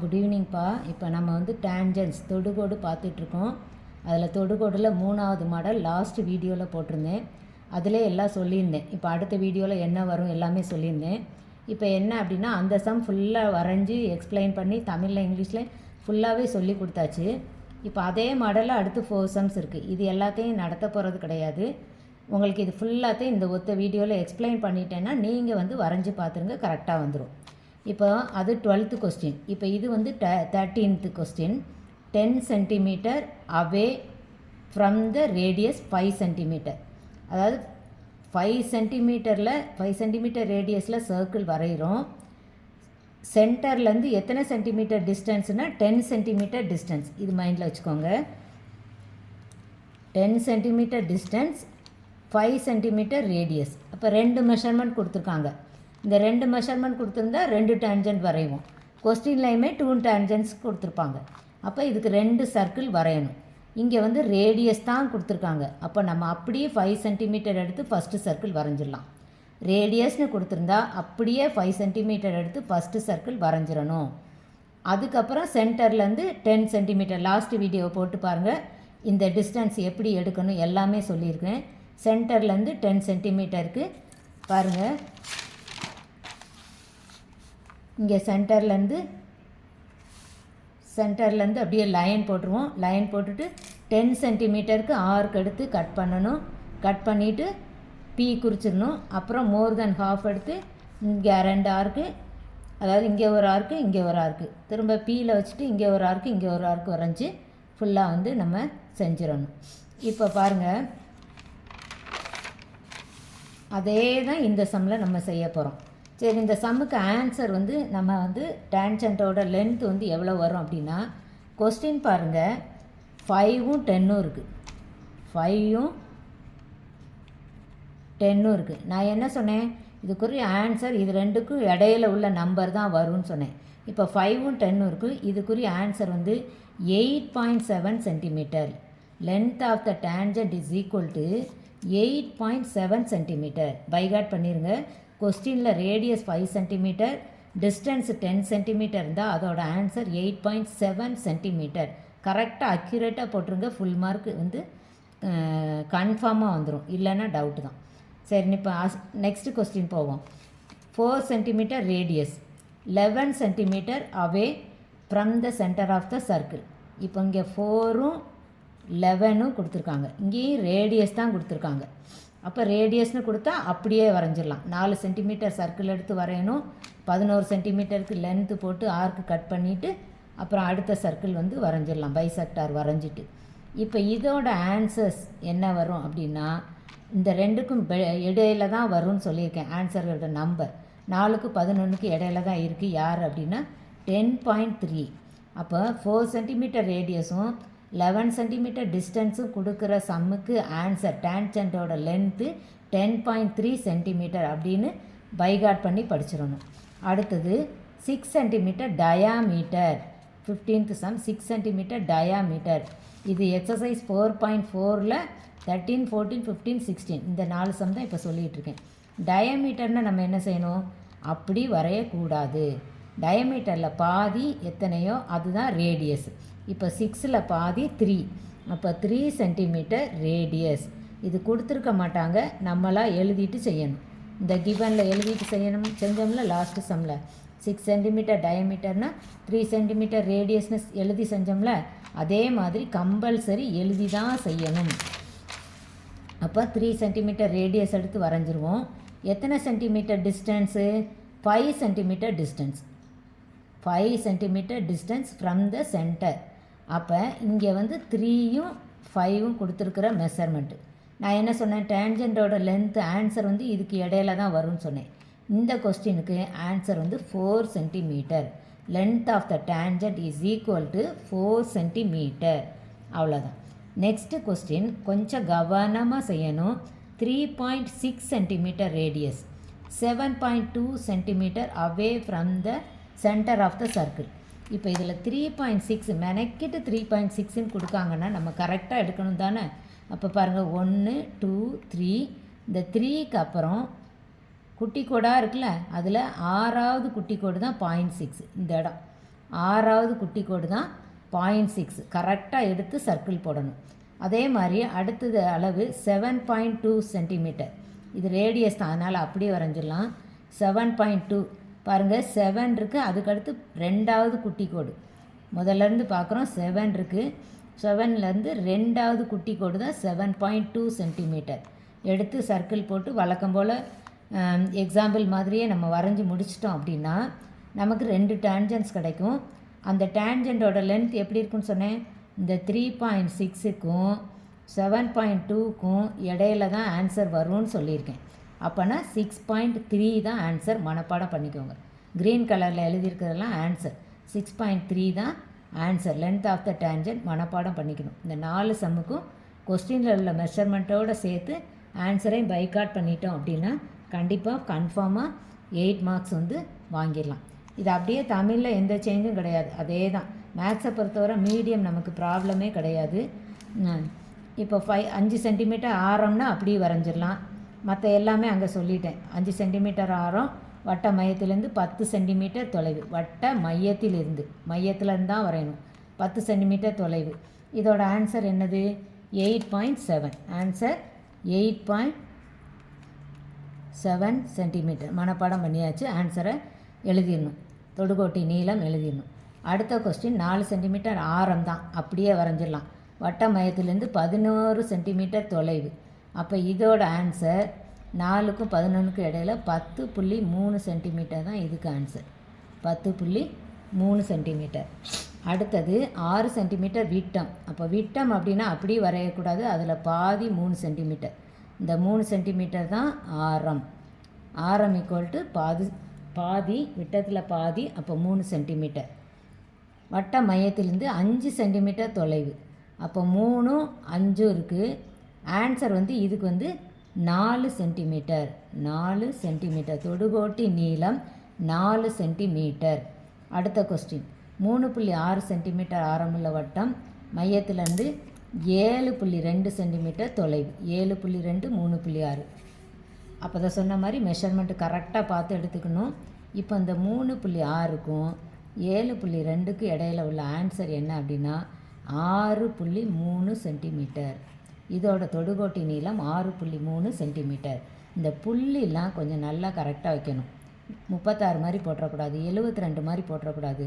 Good ஈவினிங்ப்பா. இப்போ நம்ம வந்து டேன்ஜென்ட்ஸ் தொடுகோடு பார்த்துட்ருக்கோம். அதில் தொடுகோடில் 3வது மாடல் லாஸ்ட் வீடியோவில் போட்டிருந்தேன். அதிலே எல்லாம் சொல்லியிருந்தேன். இப்போ அடுத்த வீடியோவில் என்ன வரும் எல்லாமே சொல்லியிருந்தேன். இப்போ என்ன அப்படின்னா அந்த சம் ஃபுல்லாக வரைஞ்சி எக்ஸ்பிளைன் பண்ணி தமிழில் இங்கிலீஷில் ஃபுல்லாகவே சொல்லி கொடுத்தாச்சு. இப்போ அதே மாடலில் அடுத்து 4 சம்ஸ் இருக்குது. இது எல்லாத்தையும் நடத்த போகிறது கிடையாது. உங்களுக்கு இது ஃபுல்லாத்தையும் இந்த ஒத்த வீடியோவில் எக்ஸ்பிளைன் பண்ணிட்டேன்னா நீங்கள் வந்து வரைஞ்சி பார்த்துருங்க, கரெக்டாக வந்துடும். இப்போ அது 12th கொஸ்டின். இப்போ இது வந்து 13th question. 10 centimetre away from the radius 5 centimetre. அதாவது 5 சென்டிமீட்டரில் 5 சென்டிமீட்டர் ரேடியஸில் சர்க்கிள் வரைகிறோம். சென்டர்லேருந்து எத்தனை சென்டிமீட்டர் டிஸ்டன்ஸ்னால் 10 சென்டிமீட்டர் டிஸ்டன்ஸ். இது மைண்டில் வச்சுக்கோங்க. 10 சென்டிமீட்டர் டிஸ்டன்ஸ், 5 சென்டிமீட்டர் ரேடியஸ். அப்போ 2 மெஷர்மெண்ட் கொடுத்துருக்காங்க. இந்த 2 மெஷர்மெண்ட் கொடுத்துருந்தா 2 டேன்ஜென்ட் வரைவோம். கொஸ்டின்லையுமே 2 டேன்ஜென்ட்ஸ் கொடுத்துருப்பாங்க. அப்போ இதுக்கு 2 சர்க்கிள் வரையணும். இங்கே வந்து ரேடியஸ் தான் கொடுத்துருக்காங்க. அப்போ நம்ம அப்படியே 5 சென்டிமீட்டர் எடுத்து ஃபஸ்ட்டு சர்க்கிள் வரைஞ்சிடலாம். ரேடியஸ்னு கொடுத்துருந்தா அப்படியே 5 சென்டிமீட்டர் எடுத்து ஃபஸ்ட்டு சர்க்கிள் வரைஞ்சிடணும். அதுக்கப்புறம் சென்டர்லேருந்து 10 சென்டிமீட்டர் லாஸ்ட் வீடியோவை போட்டு பாருங்கள். இந்த டிஸ்டன்ஸ் எப்படி எடுக்கணும் எல்லாமே சொல்லியிருக்கேன். சென்டர்லேருந்து 10 சென்டிமீட்டருக்கு பாருங்கள். இங்கே சென்டர்லேருந்து அப்படியே லைன் போட்டுருவோம். லைன் போட்டுட்டு 10 சென்டிமீட்டருக்கு ஆர்க் எடுத்து கட் பண்ணணும். கட் பண்ணிவிட்டு பி குறிச்சிடணும். அப்புறம் மோர் தென் ஹாஃப் எடுத்து இங்கே 2 ஆர்க்கு, அதாவது இங்கே ஒரு ஆர்க்கு இங்கே ஒரு ஆர்க்கு, திரும்ப பியில் வச்சுட்டு இங்கே ஒரு ஆர்க்கு இங்கே ஒரு ஆர்க்கு வரைஞ்சி ஃபுல்லாக வந்து நம்ம செஞ்சிடணும். இப்போ பாருங்கள், அதே தான் இந்த சம்மில் நம்ம செய்ய போகிறோம். சரி, இந்த சம்முக்கு ஆன்சர் வந்து நம்ம வந்து டேன்ஜென்ட்டோட லென்த் வந்து எவ்வளோ வரும் அப்படின்னா, கொஸ்டின் பாருங்கள், 5ம் 10ம் இருக்குது. 5ம் 10ம் இருக்குது. நான் என்ன சொன்னேன், இதுக்குரிய ஆன்சர் இது ரெண்டுக்கும் இடையில உள்ள நம்பர் தான் வரும்னு சொன்னேன். இப்போ 5ம் 10ம் இருக்குது. இதுக்குரிய ஆன்சர் வந்து 8.7 centimetre. Length of the tangent is equal to 8.7 centimetre. By heart பண்ணிடுங்க. கொஸ்டினில் ரேடியஸ் 5 சென்டிமீட்டர், டிஸ்டன்ஸ் 10 சென்டிமீட்டர் இருந்தால் அதோட ஆன்சர் 8.7 சென்டிமீட்டர். கரெக்டாக அக்யூரேட்டாக போட்டுருங்க. ஃபுல் மார்க் வந்து கன்ஃபார்மாக வந்துடும், இல்லைன்னா டவுட்டு தான். சரி, இப்போ நெக்ஸ்ட் கொஸ்டின் போவோம். 4 centimetre radius, 11 centimetre away from the centre of the circle. இப்போ இங்கே 4ம் 11ம் கொடுத்துருக்காங்க. இங்கேயும் ரேடியஸ் தான் கொடுத்துருக்காங்க. அப்போ ரேடியஸ்னு கொடுத்தா அப்படியே வரைஞ்சிடலாம். 4 சென்டிமீட்டர் சர்க்கிள் எடுத்து வரையணும். 11 சென்டிமீட்டருக்கு லென்த்து போட்டு ஆர்க்கு கட் பண்ணிவிட்டு அப்புறம் அடுத்த சர்க்கிள் வந்து வரைஞ்சிடலாம். பைசெக்டார் வரைஞ்சிட்டு. இப்போ இதோட ஆன்சர்ஸ் என்ன வரும் அப்படின்னா, இந்த ரெண்டுக்கும் இடையில தான் வரும்னு சொல்லியிருக்கேன். ஆன்சரோட நம்பர் 4க்கு 11க்கு இடையில தான் இருக்குது. யார் அப்படின்னா 10.3. அப்போ 4 சென்டிமீட்டர் ரேடியஸும் 11 சென்டிமீட்டர் டிஸ்டன்ஸும் கொடுக்குற சம்முக்கு ஆன்சர் டேன்ஜென்ட்டோட லென்த்து 10.3 சென்டிமீட்டர் அப்படின்னு பைகாட் பண்ணி படிச்சிடணும். அடுத்தது 6 centimetre diameter. 15th sum 6 centimetre diameter. இது எக்ஸசைஸ் 4.4ல் 13, 14, 15, 16 இந்த 4 சம் தான் இப்போ சொல்லிகிட்ருக்கேன். டயாமீட்டர்னால் நம்ம என்ன செய்யணும், அப்படி வரையக்கூடாது. டயமீட்டரில் பாதி எத்தனையோ அதுதான் ரேடியஸ். இப்போ 6ல் பாதி 3. அப்போ 3 சென்டிமீட்டர் ரேடியஸ். இது கொடுத்துருக்க மாட்டாங்க, நம்மளாக எழுதிட்டு செய்யணும். இந்த கிவனில் எழுதிட்டு செஞ்சோம்ல லாஸ்ட்டு சம்மில் 6 சென்டிமீட்டர் டயமீட்டர்னால் 3 சென்டிமீட்டர் ரேடியஸ்னு எழுதி செஞ்சோம்ல, அதே மாதிரி கம்பல்சரி எழுதி தான் செய்யணும். அப்போ 3 சென்டிமீட்டர் ரேடியஸ் எடுத்து வரைஞ்சிருவோம். எத்தனை centimetre distance, 5 centimetre distance. 5 centimetre distance from the centre. அப்போ இங்கே வந்து 3யும் 5ம் கொடுத்துருக்குற மெஷர்மெண்ட்டு. நான் என்ன சொன்னேன், டேன்ஜென்ட்டோட லென்த்து ஆன்சர் வந்து இதுக்கு இடையில தான் வரும்னு சொன்னேன். இந்த கொஸ்டினுக்கு ஆன்சர் வந்து 4 centimetre. Length of the tangent is equal to 4 centimetre. அவ்வளோதான். நெக்ஸ்ட்டு கொஸ்டின் கொஞ்சம் கவனமாக செய்யணும். 3.6 centimetre radius, 7.2 centimetre away from the centre of the circle. இப்போ இதில் 3.6 மெனக்கிட்டு 3.6ன்னு கொடுக்காங்கன்னா நம்ம கரெக்டாக எடுக்கணும் தானே. அப்போ பாருங்கள் 1 2 3. இந்த 3க்கு அப்புறம் குட்டி கோடாக இருக்குல்ல, அதில் 6வது குட்டி கோடு தான் 0.6 இந்த இடம். ஆறாவது குட்டி கோடு தான் 0.6. கரெக்டாக எடுத்து சர்க்கிள் போடணும். அதே மாதிரி அடுத்தது அளவு 7.2 சென்டிமீட்டர். இது ரேடியஸ் தான், அதனால் அப்படியே வரைஞ்சிடலாம். 7.2 பாருங்கள், 7 இருக்குது, அதுக்கடுத்து ரெண்டாவது குட்டி கோடு. முதல்லேருந்து பார்க்குறோம் 7 இருக்குது, 7லேருந்து ரெண்டாவது குட்டி கோடு தான் 7.2 சென்டிமீட்டர். எடுத்து சர்க்கிள் போட்டு வழக்கம் போல் எக்ஸாம்பிள் மாதிரியே நம்ம வரைஞ்சி முடிச்சிட்டோம் அப்படின்னா நமக்கு 2 டேன்ஜென்ட்ஸ் கிடைக்கும். அந்த டேன்ஜென்ட்டோட லென்த் எப்படி இருக்குன்னு சொன்னேன், இந்த 3.6க்கும் 7.2க்கும் இடையில தான் ஆன்சர் வரும்னு சொல்லியிருக்கேன். அப்போனா 6.3 தான் ஆன்சர். மனப்பாடம் பண்ணிக்கோங்க. க்ரீன் கலரில் எழுதியிருக்கிறதெல்லாம் ஆன்சர். 6.3 தான் answer. Length of the tangent மனப்பாடம் பண்ணிக்கணும். இந்த 4 சம்முக்கும் கொஸ்டினில் உள்ள மெஷர்மெண்ட்டோடு சேர்த்து ஆன்சரையும் பைகாட் பண்ணிட்டோம் அப்படின்னா கண்டிப்பாக கன்ஃபார்மாக 8 மார்க்ஸ் வந்து வாங்கிடலாம். இது அப்படியே தமிழில் எந்த சேஞ்சும் கிடையாது, அதே தான். மேத்ஸை பொறுத்தவரை மீடியம் நமக்கு ப்ராப்ளமே கிடையாது. இப்போ 5 சென்டிமீட்டர் ஆரம்னா அப்படியே வரைஞ்சிடலாம். மற்ற எல்லாமே அங்கே சொல்லிட்டேன். 5 சென்டிமீட்டர் ஆரம், வட்ட மையத்திலேருந்து 10 சென்டிமீட்டர் தொலைவு. வட்ட மையத்திலேருந்து தான் வரையணும். 10 சென்டிமீட்டர் தொலைவு. இதோட ஆன்சர் என்னது? 8.7. Answer 8.7 centimetre. மனப்பாடம் பண்ணியாச்சு. ஆன்சரை எழுதிடணும். தொடுகோட்டி நீளம் எழுதிடணும். அடுத்த கொஸ்டின் 4 சென்டிமீட்டர் ஆரம் தான், அப்படியே வரைஞ்சிடலாம். வட்ட மையத்திலேருந்து 11 சென்டிமீட்டர் தொலைவு. அப்போ இதோட ஆன்சர் 4க்கும் 11க்கும் இடையில் 10.3 சென்டிமீட்டர் தான் இதுக்கு ஆன்சர். 10.3 சென்டிமீட்டர். அடுத்தது 6 சென்டிமீட்டர் விட்டம். அப்போ விட்டம் அப்படின்னா அப்படியே வரையக்கூடாது, அதில் பாதி 3 சென்டிமீட்டர். இந்த 3 சென்டிமீட்டர் தான் ஆரம். ஆரம் ஈக்குவல் டு பாதி விட்டத்தில் பாதி, அப்போ 3 சென்டிமீட்டர். வட்ட மையத்திலிருந்து 5 சென்டிமீட்டர் தொலைவு. அப்போ 3ம் 5ம் இருக்குது. ஆன்சர் வந்து இதுக்கு வந்து 4 சென்டிமீட்டர். 4 சென்டிமீட்டர். தொடுகோட்டி நீளம் 4 சென்டிமீட்டர். அடுத்த கொஸ்டின் 3.6 சென்டிமீட்டர் ஆரமுள்ள வட்டம் மையத்திலேருந்து 7.2 சென்டிமீட்டர் தொலைவு. 7.2 3.6. அப்போ தான் சொன்ன மாதிரி மெஷர்மெண்ட்டு கரெக்டாக பார்த்து எடுத்துக்கணும். இப்போ இந்த 3.6க்கும் 7.2க்கு இடையில உள்ள ஆன்சர் என்ன அப்படின்னா 6.3 சென்டிமீட்டர். இதோட தொடுகோட்டி நீளம் 6.3 சென்டிமீட்டர். இந்த புள்ளிலாம் கொஞ்சம் நல்லா கரெக்டாக வைக்கணும். 36 மாதிரி போட்டுறக்கூடாது, 72 மாதிரி போட்டுறக்கூடாது,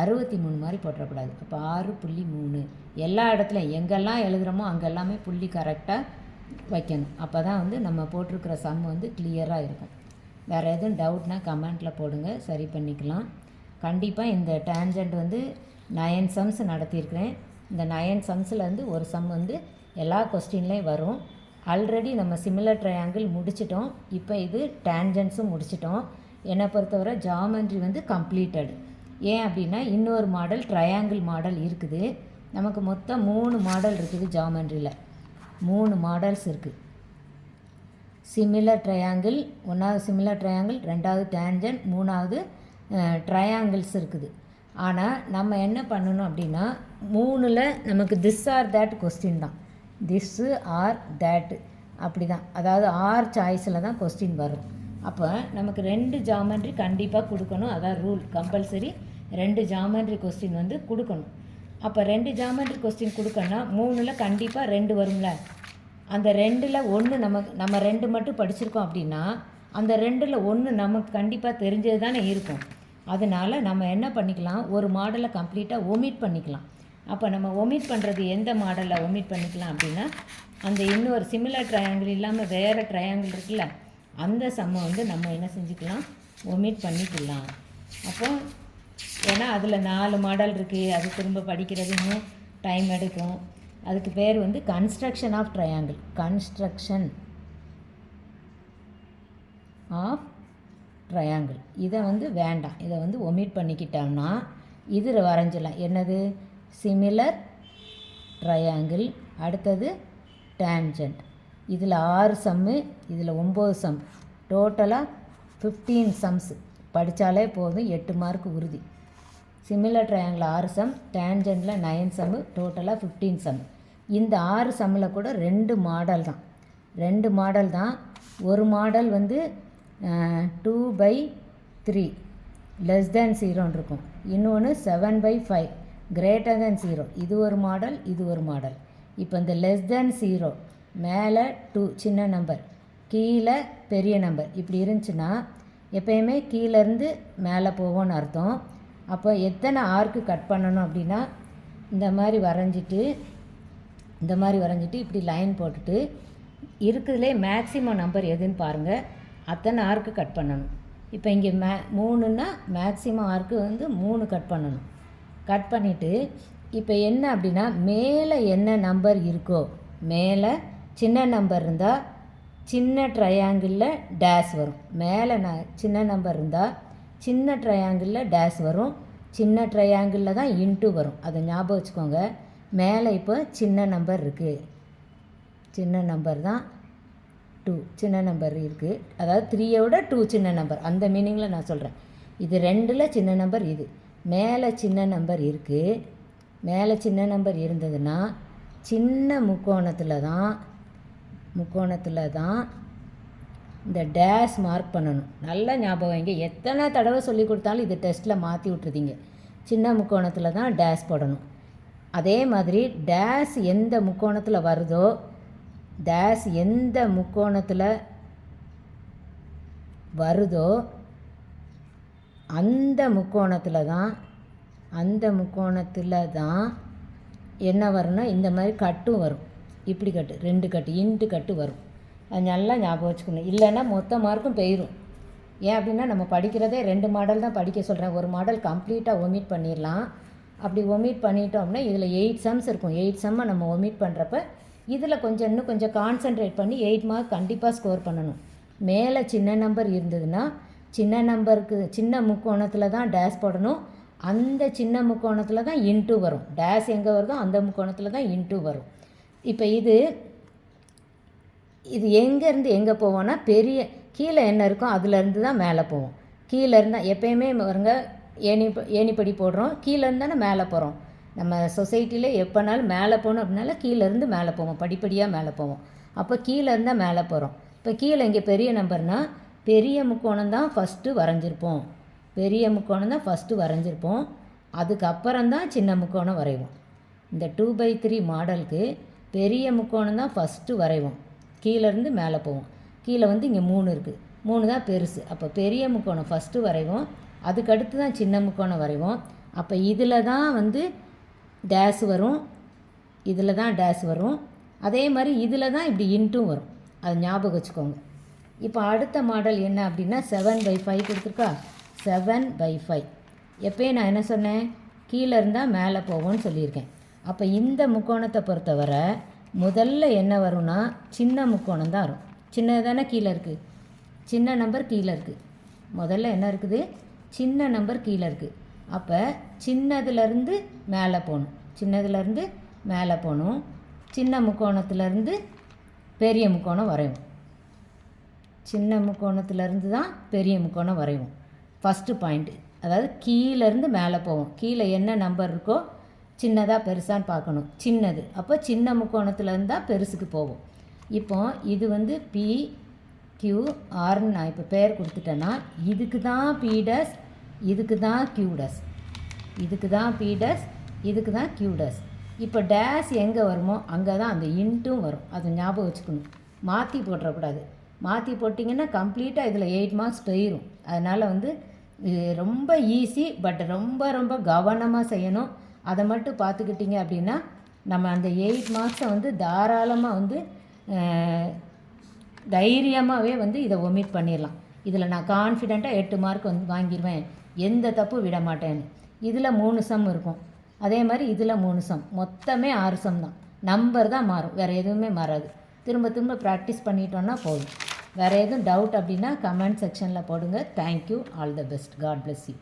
63 மாதிரி போட்டுறக்கூடாது. அப்போ 6.3 எல்லா இடத்துலையும் எங்கெல்லாம் எழுதுகிறோமோ அங்கெல்லாமே புள்ளி கரெக்டாக வைக்கணும். அப்போ தான் வந்து நம்ம போட்டிருக்கிற சம் வந்து கிளியராக இருக்கும். வேறு எதுவும் டவுட்னா கமெண்ட்டில் போடுங்க, சரி பண்ணிக்கலாம். கண்டிப்பாக இந்த டேன்ஜென்ட் வந்து 9 சம்ஸ் நடத்தியிருக்கிறேன். இந்த 9 சம்ஸில் வந்து ஒரு சம் வந்து எல்லா கொஸ்டின்லேயும் வரும். ஆல்ரெடி நம்ம சிமிலர் ட்ரையாங்கிள் முடிச்சிட்டோம். இப்போ இது டேன்ஜென்ட்ஸும் முடிச்சிட்டோம். என்னை பொறுத்தவரை ஜாமெண்ட்ரி வந்து கம்ப்ளீட்டட். ஏன் அப்படின்னா இன்னொரு மாடல் ட்ரையாங்கிள் மாடல் இருக்குது. நமக்கு மொத்தம் 3 மாடல் இருக்குது ஜாமெண்ட்ரியில். 3 மாடல்ஸ் இருக்குது. சிமிலர் ட்ரையாங்கிள், 1வது சிமிலர் ட்ரையாங்கிள், 2வது டேன்ஜென்ட், 3வது ட்ரையாங்கிள்ஸ் இருக்குது. ஆனால் நம்ம என்ன பண்ணணும் அப்படின்னா 3ல் நமக்கு திஸ் ஆர் தேட் கொஸ்டின் தான். திஸ்ஸு ஆர் தேட்டு அப்படி தான். அதாவது ஆர் சாய்ஸில் தான் கொஸ்டின் வரும். அப்போ நமக்கு 2 ஜாமெண்ட்ரி கண்டிப்பாக கொடுக்கணும். அதான் ரூல், கம்பல்சரி 2 ஜாமெண்ட்ரி கொஸ்டின் வந்து கொடுக்கணும். அப்போ 2 ஜாமெண்ட்ரி கொஸ்டின் கொடுக்கணும்னா 3ல் கண்டிப்பாக 2 வரும்ல. அந்த 2ல் 1 நம்ம 2 மட்டும் படிச்சிருக்கோம் அப்படின்னா அந்த 2ல் 1 நமக்கு கண்டிப்பாக தெரிஞ்சது தானே இருக்கும். அதனால் நம்ம என்ன பண்ணிக்கலாம், ஒரு மாடலை கம்ப்ளீட்டாக ஒமிட் பண்ணிக்கலாம். அப்போ நம்ம ஒமிட் பண்ணுறது எந்த மாடலில் ஒமிட் பண்ணிக்கலாம் அப்படின்னா அந்த இன்னொரு சிமிலர் ட்ரையாங்கிள் இல்லாமல் வேறு ட்ரையாங்கிள் இருக்குல்ல, அந்த சம்மை வந்து நம்ம என்ன செஞ்சுக்கலாம், ஒமிட் பண்ணிக்கலாம். அப்போ ஏன்னா அதில் 4 மாடல் இருக்குது, அது திரும்ப படிக்கிறது இன்னும் டைம் எடுக்கும். அதுக்கு பேர் வந்து construction of triangle. Construction of triangle. இதை வந்து வேண்டாம், இதை வந்து ஒமிட் பண்ணிக்கிட்டோம்னா இதில் வரைஞ்சிடலாம். என்னது, சிமிலர் ட்ரையாங்கிள், அடுத்தது டேன்ஜென்ட். இதில் 6 சம்மு, இதில் 9 சம், டோட்டலாக 15 சம்ஸ் படித்தாலே போதும், 8 மார்க் உறுதி. சிமிலர் ட்ரையாங்கிள் 6 சம், டேன்ஜென்ட்டில் 9 சம்மு, டோட்டலாக 15 சம். இந்த 6 சம்மில் கூட 2 மாடல் தான். 2 மாடல் தான். ஒரு மாடல் வந்து 2/3, லெஸ் தேன் 0ன்னு இருக்கும். இன்னொன்று 7/5 கிரேட்டர் தேன் 0. இது ஒரு மாடல், இது ஒரு மாடல். இப்போ இந்த லெஸ் தேன் 0 மேலே 2 சின்ன நம்பர், கீழே பெரிய நம்பர் இப்படி இருந்துச்சுன்னா எப்போயுமே கீழேருந்து மேலே போவோன்னு அர்த்தம். அப்போ எத்தனை ஆர்க்கு கட் பண்ணணும் அப்படின்னா இந்த மாதிரி வரைஞ்சிட்டு இப்படி லைன் போட்டுட்டு இருக்கிறதுலே மேக்ஸிமம் நம்பர் எதுன்னு பாருங்கள், அத்தனை ஆர்க்கு கட் பண்ணணும். இப்போ இங்கே 3ன்னா மேக்ஸிமம் ஆர்க்கு வந்து 3 கட் பண்ணணும். கட் பண்ணிவிட்டு இப்போ என்ன அப்படின்னா மேலே என்ன நம்பர் இருக்கோ, மேலே சின்ன நம்பர் இருந்தால் சின்ன ட்ரையாங்கிளில் டேஷ் வரும். மேலே சின்ன நம்பர் இருந்தால் சின்ன ட்ரையாங்கிளில் டேஷ் வரும். சின்ன ட்ரையாங்கிளில் தான் இன்ட்டு வரும். அதை ஞாபகம் வச்சுக்கோங்க. மேலே இப்போ சின்ன நம்பர் இருக்குது, சின்ன நம்பர் தான் 2 சின்ன நம்பர் இருக்குது. அதாவது 3யை விட 2 சின்ன நம்பர், அந்த மீனிங்கில் நான் சொல்கிறேன். இது 2ல் சின்ன நம்பர் இது. மேலே சின்ன நம்பர் இருக்குது. மேலே சின்ன நம்பர் இருந்ததுன்னா சின்ன முக்கோணத்தில் தான் இந்த டேஷ் மார்க் பண்ணணும். நல்லா ஞாபகம் வைங்க. எத்தனை தடவை சொல்லி கொடுத்தாலும் இது டெஸ்ட்டில் மாற்றி விட்டுருதீங்க. சின்ன முக்கோணத்தில் தான் டேஷ் போடணும். அதே மாதிரி டேஷ் எந்த முக்கோணத்தில் வருதோ, டேஷ் எந்த முக்கோணத்தில் வருதோ அந்த முக்கோணத்தில் தான் என்ன வரும்னா இந்த மாதிரி கட்டும் வரும். இப்படி கட்டு, 2 கட்டு, இன்ட்டு கட்டு வரும். அது நல்லா ஞாபகம் வச்சுக்கணும். இல்லைன்னா மொத்த மார்க்கும் போயிடும். ஏன் அப்படின்னா நம்ம படிக்கிறதே 2 மாடல் தான் படிக்க சொல்கிறேன். ஒரு மாடல் கம்ப்ளீட்டாக ஒமிட் பண்ணிடலாம். அப்படி ஒமிட் பண்ணிட்டோம்னா இதில் 8 சம்ஸ் இருக்கும். 8 சம்மை நம்ம ஒமிட் பண்ணுறப்ப இதில் இன்னும் கொஞ்சம் கான்சன்ட்ரேட் பண்ணி 8 மார்க் கண்டிப்பாக ஸ்கோர் பண்ணணும். மேலே சின்ன நம்பர் இருந்ததுன்னா சின்ன நம்பருக்கு சின்ன முக்கோணத்தில் தான் டேஷ் போடணும். அந்த சின்ன முக்கோணத்தில் தான் இன்ட்டு வரும். டேஷ் எங்கே வருதோ அந்த முக்கோணத்தில் தான் இன்ட்டு வரும். இப்போ இது எங்கேருந்து எங்கே போவோன்னா கீழே என்ன இருக்கோ அதுலேருந்து தான் மேலே போவோம். கீழே இருந்தால் எப்போயுமே வருங்க ஏணிப்படி போடுறோம், கீழேருந்து தானே மேலே போகிறோம். நம்ம சொசைட்டியில் எப்போனாலும் மேலே போகணும் அப்படின்னால கீழேருந்து மேலே போவோம், படிப்படியாக மேலே போவோம். அப்போ கீழே இருந்தால் மேலே போகிறோம். இப்போ கீழே இங்கே பெரிய நம்பர்னால் பெரிய முக்கோணம் தான் ஃபஸ்ட்டு வரைஞ்சிருப்போம். அதுக்கப்புறம் தான் சின்ன முக்கோணம் வரைவோம். இந்த 2/3 மாடலுக்கு பெரிய முக்கோணம் தான் ஃபஸ்ட்டு வரைவோம். கீழேருந்து மேலே போவோம். கீழே வந்து இங்கே 3 இருக்குது, 3 தான் பெருசு. அப்போ பெரிய முக்கோணம் ஃபஸ்ட்டு வரைவோம், அதுக்கடுத்து தான் சின்ன முக்கோணம் வரைவோம். அப்போ இதில் தான் வந்து டேஷ் வரும், அதே மாதிரி இதில் தான் இப்படி இன்ட்டும் வரும். அது ஞாபகம் வச்சுக்கோங்க. இப்போ அடுத்த மாடல் என்ன அப்படின்னா 7/5 கொடுத்துருக்கா. 7/5 எப்போயும் நான் என்ன சொன்னேன், கீழே இருந்தால் மேலே போவோம்னு சொல்லியிருக்கேன். அப்போ இந்த முக்கோணத்தை பொறுத்தவரை முதல்ல என்ன வரும்னா சின்ன முக்கோணம் தான் வரும். சின்னது தானே கீழே இருக்குது, சின்ன நம்பர் கீழே இருக்குது. முதல்ல என்ன இருக்குது, சின்ன நம்பர் கீழே இருக்குது. அப்போ சின்னதுலேருந்து மேலே போகணும். சின்ன முக்கோணத்துலேருந்து பெரிய முக்கோணம் வரையும். சின்ன முக்கோணத்துலேருந்து தான் பெரிய முக்கோணம் வரையும். ஃபஸ்ட்டு பாயிண்ட்டு, அதாவது கீழேருந்து மேலே போவோம். கீழே என்ன நம்பர் இருக்கோ சின்னதாக பெருசான்னு பார்க்கணும். சின்னது அப்போ சின்ன முக்கோணத்துலேருந்து தான் பெருசுக்கு போவோம். இப்போ இது வந்து PQRன்னு நான் இப்போ பேர் கொடுத்துட்டேன்னா இதுக்கு தான் P', இதுக்கு தான் Q', இதுக்கு தான் P', இதுக்கு தான் Q'. இப்போ டேஷ் எங்கே வருமோ அங்கே தான் அந்த இன்ட்டும் வரும். அதை ஞாபகம் வச்சுக்கணும். மாற்றி போட்டுறக்கூடாது. மாற்றி போட்டிங்கன்னா கம்ப்ளீட்டாக இதில் 8 மார்க்ஸ் போயிடும். அதனால் வந்து இது ரொம்ப ஈஸி, பட் ரொம்ப ரொம்ப கவனமாக செய்யணும். அதை மட்டும் பார்த்துக்கிட்டிங்க அப்படின்னா நம்ம அந்த 8 மார்க்ஸை வந்து தாராளமாக வந்து தைரியமாகவே வந்து இதை ஒமிட் பண்ணிடலாம். இதில் நான் கான்ஃபிடெண்ட்டாக 8 மார்க் வந்து வாங்கிடுவேன், எந்த தப்பு விட மாட்டேன்னு. இதில் 3 சம் இருக்கும், அதே மாதிரி இதில் 3 சம், மொத்தமே 6 சம் தான். நம்பர் தான் மாறும், வேறு எதுவுமே மாறாது. திரும்ப ப்ராக்டிஸ் பண்ணிட்டோன்னா போதும். வேறு எதுவும் டவுட் அப்படின்னா கமெண்ட் செக்ஷனில் போடுங்க. Thank you, all the best, God bless you.